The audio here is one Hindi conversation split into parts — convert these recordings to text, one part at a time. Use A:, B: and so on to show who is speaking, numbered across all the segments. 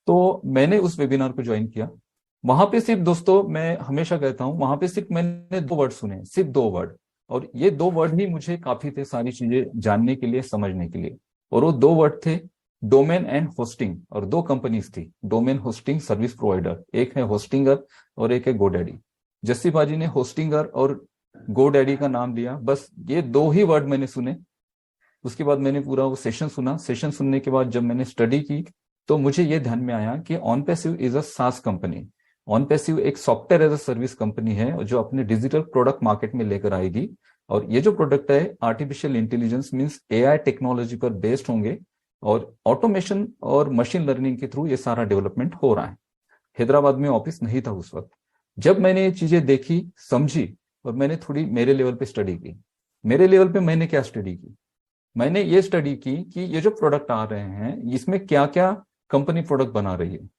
A: तो मैंने उस वेबिनार को ज्वाइन किया। वहां पे सिर्फ, दोस्तों मैं हमेशा कहता हूं, वहां पे सिर्फ मैंने 2 वर्ड सुने, सिर्फ 2 वर्ड। और ये 2 वर्ड ही मुझे काफी थे सारी चीजें जानने के लिए, समझने के लिए। और वो 2 वर्ड थे डोमेन एंड होस्टिंग। और 2 कंपनीज थी डोमेन होस्टिंग सर्विस प्रोवाइडर, एक है होस्टिंगर और एक है गोडैडी। जस्सी बाजी ने होस्टिंगर और गोडैडी का नाम लिया, बस ये 2 ही वर्ड मैंने सुने। उसके बाद मैंने पूरा वो सेशन सुना। सेशन सुनने के बाद जब मैंने स्टडी की तो मुझे ये ध्यान में आया कि OnPassive is a SaaS company. OnPassive एक software as a service company है जो अपने डिजिटल प्रोडक्ट मार्केट में लेकर आएगी। और ये जो प्रोडक्ट है artificial intelligence means AI technology पर बेस्ड होंगे। और ऑटोमेशन और मशीन लर्निंग के थ्रू ये सारा डेवलपमेंट हो रहा है। हैदराबाद में ऑफिस नहीं था उस वक्त। जब मैंने ये चीजें देखी, समझी, और मैंने थोड़ी मेरे लेवल पे स्टडी की। मेरे लेवल पे मैंने क्या स्टडी की? मैंने ये स्टडी की कि ये जो प्रोडक्ट आ रहे हैं इसमें क्या क्या कंपनी प्रोडक्ट बना रही है।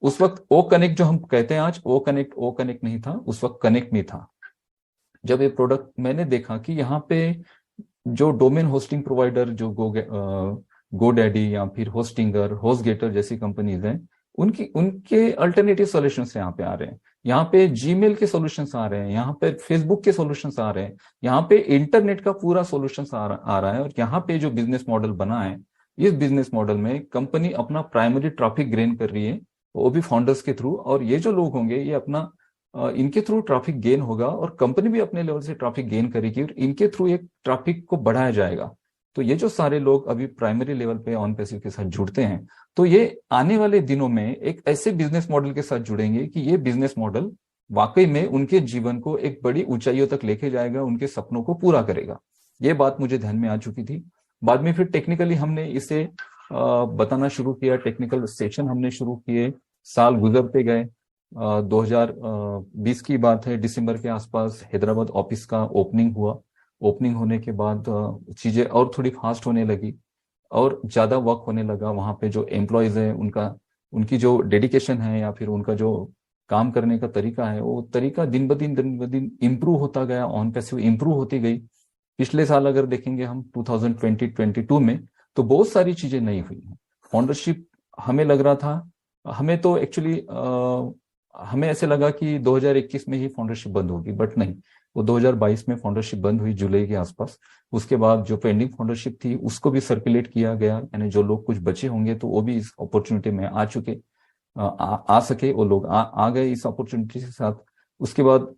A: उस वक्त ओ कनेक्ट जो हम कहते हैं आज, ओ कनेक्ट नहीं था उस वक्त, कनेक्ट नहीं था। जब ये प्रोडक्ट मैंने देखा कि यहाँ पे जो डोमेन होस्टिंग प्रोवाइडर जो गोडैडी या फिर होस्टिंगर, होस्टगेटर जैसी कंपनीज हैं, उनकी उनके अल्टरनेटिव सॉल्यूशंस यहाँ पे आ रहे हैं। यहाँ पे जीमेल के सॉल्यूशंस आ रहे हैं, यहाँ पे फेसबुक के सॉल्यूशंस आ रहे हैं, यहाँ पे इंटरनेट का पूरा सॉल्यूशंस आ रहा है। और यहाँ पे जो बिजनेस मॉडल बना है, इस बिजनेस मॉडल में कंपनी अपना प्राइमरी ट्रैफिक गेन कर रही है, वो भी फाउंडर्स के थ्रू। और ये जो लोग होंगे ये अपना इनके थ्रू ट्रैफिक गेन होगा और कंपनी भी अपने लेवल से ट्रैफिक गेन करेगी और इनके थ्रू एक ट्रैफिक को बढ़ाया जाएगा। तो ये जो सारे लोग अभी प्राइमरी लेवल पे ऑन पैसिव के साथ जुड़ते हैं, तो ये आने वाले दिनों में एक ऐसे बिजनेस मॉडल के साथ जुड़ेंगे कि ये बिजनेस मॉडल वाकई में उनके जीवन को एक बड़ी ऊंचाइयों तक लेके जाएगा, उनके सपनों को पूरा करेगा। ये बात मुझे ध्यान में आ चुकी थी। बाद में फिर टेक्निकली हमने इसे बताना शुरू किया, टेक्निकल सेशन हमने शुरू किए। साल गुजरते गए। 2020 की बात है, दिसंबर के आसपास हैदराबाद ऑफिस का ओपनिंग हुआ। ओपनिंग होने के बाद चीजें और थोड़ी फास्ट होने लगी और ज्यादा वर्क होने लगा। वहां पे जो एम्प्लॉयज है उनका, उनकी जो डेडिकेशन है या फिर उनका जो काम करने का तरीका है, वो तरीका दिन ब दिन इम्प्रूव होता गया। ऑन पैसिव इम्प्रूव होती गई। पिछले साल अगर देखेंगे हम 2020-22 में, तो बहुत सारी चीजें नई हुई हैं। फाउंडरशिप, हमें लग रहा था, हमें तो एक्चुअली हमें ऐसे लगा कि 2021 में ही फाउंडरशिप बंद होगी, बट नहीं, वो 2022 में फाउंडरशिप बंद हुई जुलाई के आसपास। उसके बाद जो पेंडिंग फाउंडरशिप थी उसको भी सर्कुलेट किया गया, यानी जो लोग कुछ बचे होंगे तो वो भी इस अपॉर्चुनिटी में आ चुके, आ सके, वो लोग आ गए इस अपॉर्चुनिटी के साथ। उसके बाद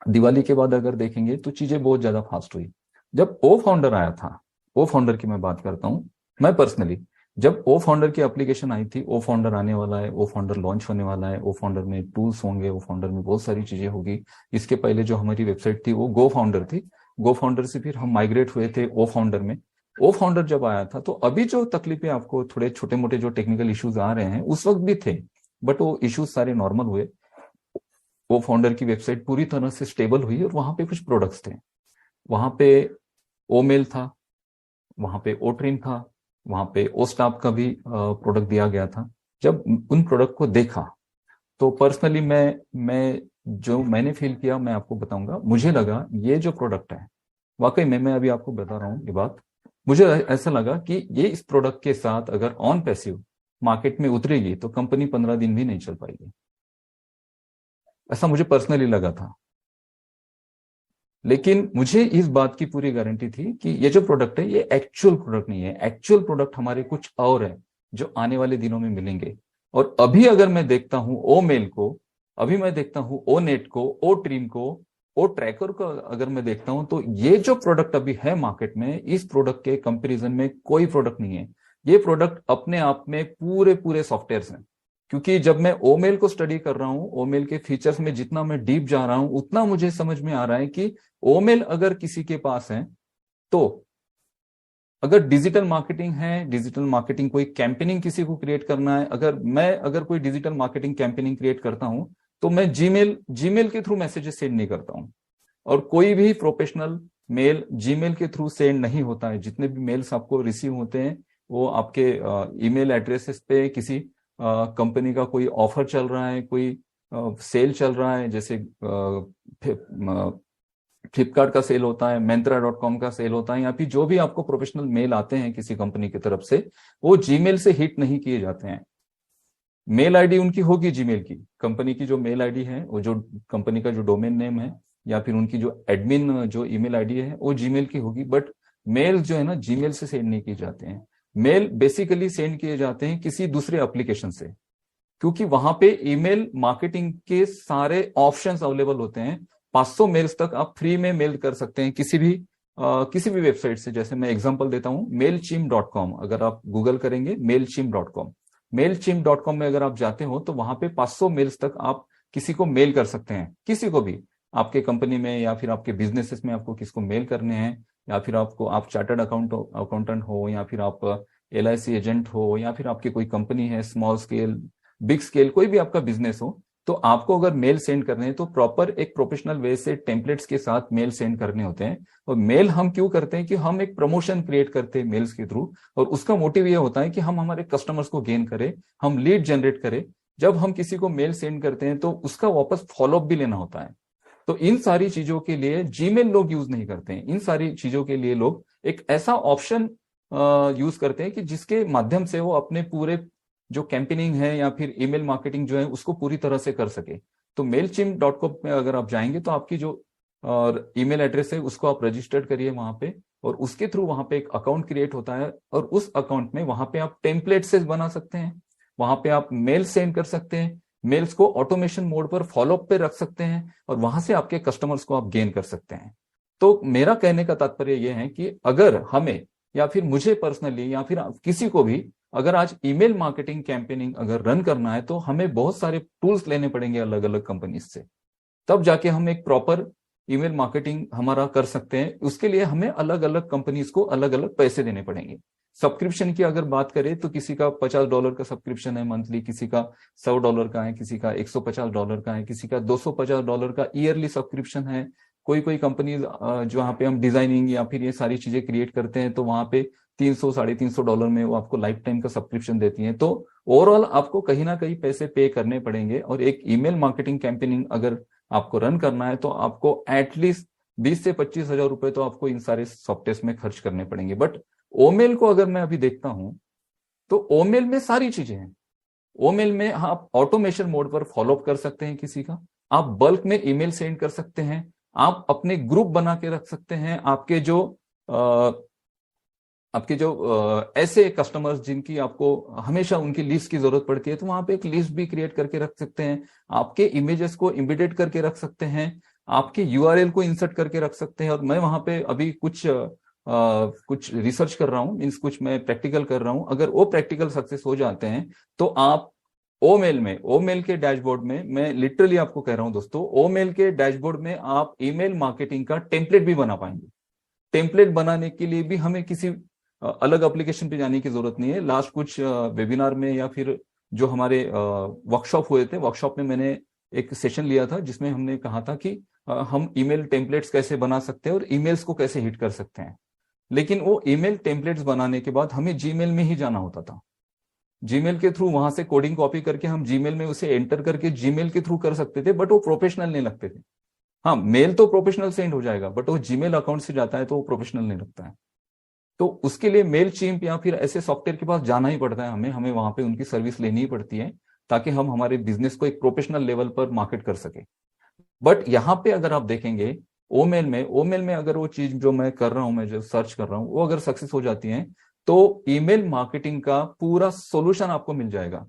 A: दिवाली के बाद अगर देखेंगे तो चीजें बहुत ज्यादा फास्ट हुई। जब ओ फाउंडर आया था, ओ फाउंडर की मैं बात करता हूँ, मैं पर्सनली, जब ओ फाउंडर की एप्लीकेशन आई थी, ओ फाउंडर आने वाला है, ओ फाउंडर लॉन्च होने वाला है, ओ फाउंडर में टूल्स होंगे, ओ फाउंडर में बहुत सारी चीजें होगी। इसके पहले जो हमारी वेबसाइट थी वो गो फाउंडर थी। गो फाउंडर से फिर हम माइग्रेट हुए थे ओ फाउंडर में। ओ फाउंडर जब आया था तो अभी जो तकलीफें आपको थोड़े छोटे मोटे जो टेक्निकल इश्यूज आ रहे हैं उस वक्त भी थे, बट वो इश्यूज सारे नॉर्मल हुए। वो फाउंडर की वेबसाइट पूरी तरह से स्टेबल हुई और वहां पे कुछ प्रोडक्ट्स थे। वहां पे ओ मेल था, वहां पे ओ ट्रिम था, वहां पे ओ स्टाफ का भी प्रोडक्ट दिया गया था। जब उन प्रोडक्ट को देखा तो पर्सनली मैं जो मैंने फील किया मैं आपको बताऊंगा। मुझे लगा ये जो प्रोडक्ट है, वाकई में मैं अभी आपको बता रहा हूँ ये बात, मुझे ऐसा लगा कि ये इस प्रोडक्ट के साथ अगर ऑन पैसिव मार्केट में उतरेगी तो कंपनी 15 दिन भी नहीं चल पाएगी। ऐसा मुझे पर्सनली लगा था। लेकिन मुझे इस बात की पूरी गारंटी थी कि ये जो प्रोडक्ट है ये एक्चुअल प्रोडक्ट नहीं है। एक्चुअल प्रोडक्ट हमारे कुछ और है जो आने वाले दिनों में मिलेंगे। और अभी अगर मैं देखता हूं ओ मेल को, अभी मैं देखता हूं ओ नेट को, ओ ट्रीम को, ओ ट्रैकर को, अगर मैं देखता हूं तो ये जो प्रोडक्ट अभी है मार्केट में, इस प्रोडक्ट के कंपेरिजन में कोई प्रोडक्ट नहीं है। ये प्रोडक्ट अपने आप में पूरे पूरे सॉफ्टवेयर हैं। क्योंकि जब मैं ओमेल को स्टडी कर रहा हूं, ओमेल के फीचर्स में जितना मैं डीप जा रहा हूं, उतना मुझे समझ में आ रहा है कि ओमेल अगर किसी के पास है तो, अगर डिजिटल मार्केटिंग है, डिजिटल मार्केटिंग कोई कैंपेनिंग किसी को क्रिएट करना है, अगर कोई डिजिटल मार्केटिंग कैंपेनिंग क्रिएट करता हूं तो मैं जीमेल के थ्रू मैसेजेस सेंड नहीं करता हूं। और कोई भी प्रोफेशनल मेल जीमेल के थ्रू सेंड नहीं होता है। जितने भी मेल्स आपको रिसीव होते हैं वो आपके ईमेल एड्रेसेस पे किसी कंपनी का कोई ऑफर चल रहा है, कोई सेल चल रहा है, जैसे फ्लिपकार्ट का सेल होता है, Myntra.com का सेल होता है, या फिर जो भी आपको प्रोफेशनल मेल आते हैं किसी कंपनी की तरफ से, वो जीमेल से हिट नहीं किए जाते हैं। मेल आईडी उनकी होगी जीमेल की, कंपनी की जो मेल आईडी है, वो जो कंपनी का जो डोमेन नेम है या फिर उनकी जो एडमिन जो ईमेल आईडी है वो जीमेल की होगी। बट मेल जो है ना जीमेल से सेंड नहीं किए जाते हैं। मेल बेसिकली सेंड किए जाते हैं किसी दूसरे एप्लीकेशन से, क्योंकि वहां पे ईमेल मार्केटिंग के सारे ऑप्शंस अवेलेबल होते हैं। 500 मेल्स तक आप फ्री में मेल कर सकते हैं किसी भी वेबसाइट से। जैसे मैं एग्जांपल देता हूं, mailchimp.com, अगर आप गूगल करेंगे mailchimp.com, mailchimp.com में अगर आप जाते हो तो वहां पे 500 मेल्स तक आप किसी को मेल कर सकते हैं, किसी को भी, आपके कंपनी में या फिर आपके बिजनेसेस में आपको किसको मेल करने हैं, या फिर आप चार्टर्ड अकाउंटेंट हो, या फिर आप LIC एजेंट हो, या फिर आपकी कोई कंपनी है स्मॉल स्केल बिग स्केल, कोई भी आपका बिजनेस हो, तो आपको अगर मेल सेंड करने हैं तो प्रॉपर एक प्रोफेशनल वे से टेम्पलेट्स के साथ मेल सेंड करने होते हैं। और मेल हम क्यों करते हैं कि हम एक प्रमोशन क्रिएट करते हैं मेल्स के थ्रू, और उसका मोटिव ये होता है कि हम हमारे कस्टमर्स को गेन करें, हम लीड जनरेट करें। जब हम किसी को मेल सेंड करते हैं तो उसका वापस फॉलोअप भी लेना होता है। तो इन सारी चीजों के लिए जीमेल लोग यूज नहीं करते हैं। इन सारी चीजों के लिए लोग एक ऐसा ऑप्शन यूज करते हैं कि जिसके माध्यम से वो अपने पूरे जो कैंपेनिंग है या फिर ईमेल मार्केटिंग जो है उसको पूरी तरह से कर सके। तो mailchimp.com में अगर आप जाएंगे तो आपकी जो ईमेल एड्रेस है उसको आप रजिस्टर्ड करिए वहां पे, और उसके थ्रू वहां पे एक अकाउंट क्रिएट होता है, और उस अकाउंट में वहां पे आप टेम्पलेट से बना सकते हैं, वहां पे आप मेल सेंड कर सकते हैं, मेल्स को ऑटोमेशन मोड पर फॉलोअप पे रख सकते हैं, और वहां से आपके कस्टमर्स को आप गेन कर सकते हैं। तो मेरा कहने का तात्पर्य यह है कि अगर हमें या फिर मुझे पर्सनली या फिर किसी को भी अगर आज ईमेल मार्केटिंग कैंपेनिंग अगर रन करना है तो हमें बहुत सारे टूल्स लेने पड़ेंगे अलग अलग कंपनीज से, तब जाके हम एक प्रॉपर ईमेल मार्केटिंग हमारा कर सकते हैं। उसके लिए हमें अलग अलग कंपनीज को अलग अलग पैसे देने पड़ेंगे। सब्सक्रिप्शन की अगर बात करें तो किसी का $50 का सब्सक्रिप्शन है मंथली, किसी का $100 का है, किसी का $150 का है, किसी का $250 का ईयरली सब्सक्रिप्शन है। कोई कोई कंपनी जहाँ पे हम डिजाइनिंग या फिर ये सारी चीजें क्रिएट करते हैं तो वहां पे 300 $350 में वो आपको लाइफ टाइम का सब्सक्रिप्शन देती हैं। तो ओवरऑल आपको कहीं ना कहीं पैसे पे करने पड़ेंगे, और एक ईमेल मार्केटिंग कैंपेनिंग अगर आपको रन करना है तो आपको एटलीस्ट 20 से 25 हजार रुपए तो आपको इन सारे सॉफ्टवेयर में खर्च करने पड़ेंगे। बट ओमेल को अगर मैं अभी देखता हूं तो ओमेल में सारी चीजें हैं। ओमेल में आप ऑटोमेशन मोड पर फॉलोअप कर सकते हैं किसी का, आप बल्क में ईमेल सेंड कर सकते हैं, आप अपने ग्रुप बना के रख सकते हैं। आपके जो ऐसे कस्टमर्स जिनकी आपको हमेशा उनकी लिस्ट की जरूरत पड़ती है तो वहां पे एक लिस्ट भी क्रिएट करके रख सकते हैं, आपके इमेजेस को इम्बेडेड करके रख सकते हैं, आपके यूआरएल को इंसर्ट करके रख सकते हैं। और मैं वहां पे अभी कुछ रिसर्च कर रहा हूँ, मीन्स कुछ मैं प्रैक्टिकल कर रहा हूँ। अगर वो प्रैक्टिकल सक्सेस हो जाते हैं तो आप ओमेल के डैशबोर्ड में, मैं लिटरली आपको कह रहा हूं दोस्तों, ओमेल के डैशबोर्ड में आप ईमेल मार्केटिंग का टेम्पलेट भी बना पाएंगे। टेम्पलेट बनाने के लिए भी हमें किसी अलग एप्लीकेशन पे जाने की जरूरत नहीं है। लास्ट कुछ वेबिनार में या फिर जो हमारे वर्कशॉप हुए थे, वर्कशॉप में मैंने एक सेशन लिया था जिसमें हमने कहा था कि हम ईमेल टेम्पलेट्स कैसे बना सकते हैं और ईमेल्स को कैसे हिट कर सकते हैं। लेकिन वो ईमेल टेम्पलेट्स बनाने के बाद हमें जीमेल में ही जाना होता था। जीमेल के थ्रू वहां से कोडिंग कॉपी करके हम जीमेल में उसे एंटर करके जीमेल के थ्रू कर सकते थे, बट वो प्रोफेशनल नहीं लगते थे। हाँ, मेल तो प्रोफेशनल सेंड हो जाएगा, बट वो जीमेल अकाउंट से जाता है तो वो प्रोफेशनल नहीं लगता है। तो उसके लिए मेल चिम्प या फिर ऐसे सॉफ्टवेयर के पास जाना ही पड़ता है, हमें वहां पे उनकी सर्विस लेनी ही पड़ती है ताकि हम हमारे बिजनेस को एक प्रोफेशनल लेवल पर मार्केट कर सके। बट यहाँ पे अगर आप देखेंगे ओमेल में अगर वो चीज जो मैं कर रहा हूं, मैं जो सर्च कर रहा हूं, वो अगर सक्सेस हो जाती है तो ईमेल मार्केटिंग का पूरा सोल्यूशन आपको मिल जाएगा।